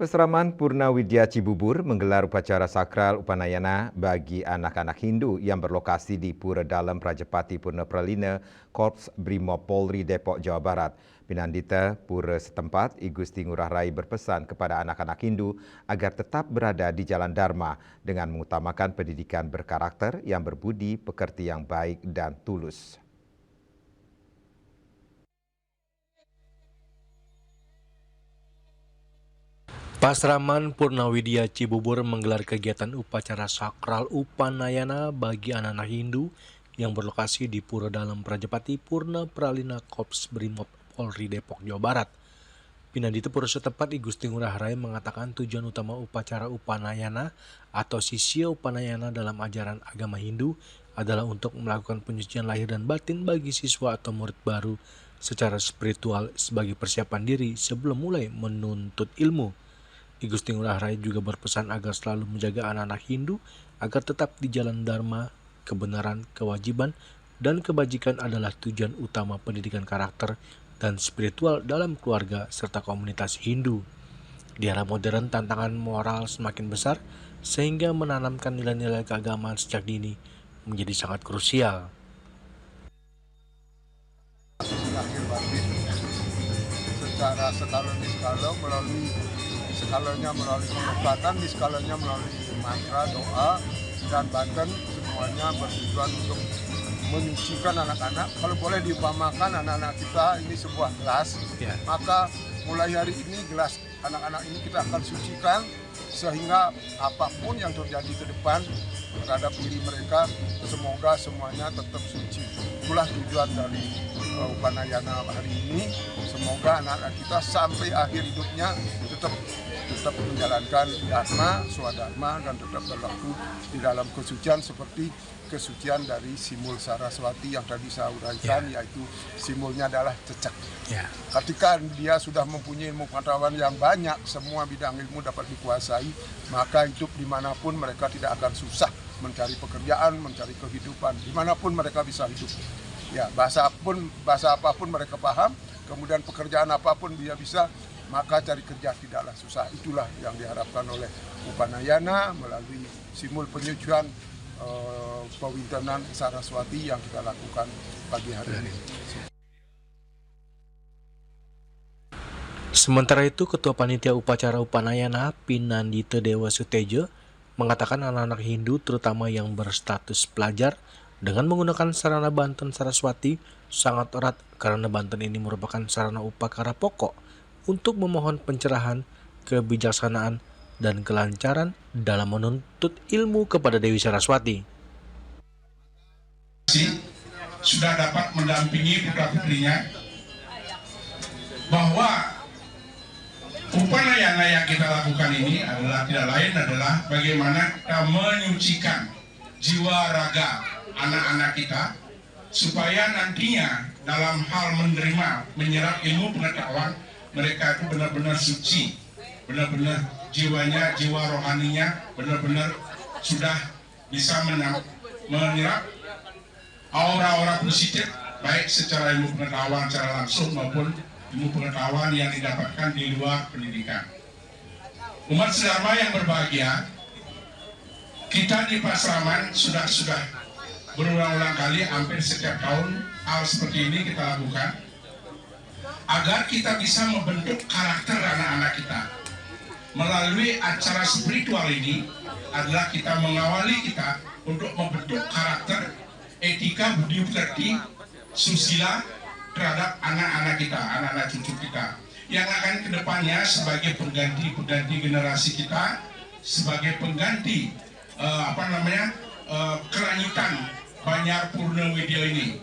Peseraman Purnawidya Cibubur menggelar upacara sakral Upanayana bagi anak-anak Hindu yang berlokasi di Pura Dalem Rajapati Purna Pralina, Korps Brimob Polri Depok, Jawa Barat. Pinandita Pura setempat, I Gusti Ngurah Rai berpesan kepada anak-anak Hindu agar tetap berada di jalan Dharma dengan mengutamakan pendidikan berkarakter yang berbudi, pekerti yang baik dan tulus. Pasraman Purnawidya Cibubur menggelar kegiatan upacara sakral Upanayana bagi anak-anak Hindu yang berlokasi di Pura Dalem Rajapati Purna Pralina Korps Brimob Polri Depok, Jawa Barat. Pinandita Pura setempat I Gusti Ngurah Rai mengatakan tujuan utama upacara Upanayana atau sisya Upanayana dalam ajaran agama Hindu adalah untuk melakukan penyucian lahir dan batin bagi siswa atau murid baru secara spiritual sebagai persiapan diri sebelum mulai menuntut ilmu. I Gusti Ngurah Rai juga berpesan agar selalu menjaga anak-anak Hindu agar tetap di jalan Dharma, kebenaran, kewajiban, dan kebajikan adalah tujuan utama pendidikan karakter dan spiritual dalam keluarga serta komunitas Hindu. Di era modern, tantangan moral semakin besar sehingga menanamkan nilai-nilai keagamaan sejak dini menjadi sangat krusial. Lahir batin secara skala niskala melalui skalanya melalui pengobatan, di skalanya melalui mantra, doa, dan banten semuanya bertujuan untuk menyucikan anak-anak. Kalau boleh diumpamakan anak-anak kita ini sebuah gelas, maka mulai hari ini gelas anak-anak ini kita akan sucikan sehingga apapun yang terjadi ke depan terhadap diri mereka, semoga semuanya tetap suci. Itulah tujuan dari Upanayana hari ini. Semoga anak-anak kita sampai akhir hidupnya tetap menjalankan dharma, swadharma, dan tetap berlaku di dalam kesucian seperti kesucian dari Simul Saraswati yang tadi saya uraikan, yaitu simulnya adalah cecek. Ketika dia sudah mempunyai ilmu pengetahuan yang banyak, semua bidang ilmu dapat dikuasai, maka hidup dimanapun mereka tidak akan susah mencari pekerjaan, mencari kehidupan, dimanapun mereka bisa hidup. Ya, bahasa apapun mereka paham, kemudian pekerjaan apapun dia bisa, maka cari kerja tidaklah susah. Itulah yang diharapkan oleh Upanayana melalui simul penyucian Pewintenan Saraswati yang kita lakukan pagi hari ini. Sementara itu, Ketua Panitia Upacara Upanayana Pinandita Dewa Sutejo mengatakan anak-anak Hindu terutama yang berstatus pelajar dengan menggunakan sarana Banten Saraswati sangat erat karena Banten ini merupakan sarana upakara pokok untuk memohon pencerahan, kebijaksanaan, dan kelancaran dalam menuntut ilmu kepada Dewi Saraswati. Sudah dapat mendampingi putra-putrinya bahwa Upanayana yang kita lakukan ini adalah tidak lain adalah bagaimana kita menyucikan jiwa raga anak-anak kita supaya nantinya dalam hal menerima, menyerap ilmu pengetahuan mereka itu benar-benar suci, benar-benar jiwanya, jiwa rohaninya benar-benar sudah bisa menyerap aura-aura positif baik secara ilmu pengetahuan secara langsung maupun ilmu pengetahuan yang didapatkan di luar pendidikan. Umat sedharma yang berbahagia, kita di Pasraman sudah berulang-ulang kali hampir setiap tahun hal seperti ini kita lakukan agar kita bisa membentuk karakter anak-anak kita. Melalui acara spiritual ini adalah kita mengawali kita untuk membentuk karakter, etika, budi pekerti, susila terhadap anak-anak kita, anak-anak cucu kita yang akan kedepannya sebagai pengganti generasi kita, sebagai pengganti kelanjutan Banyar Purnawidya ini.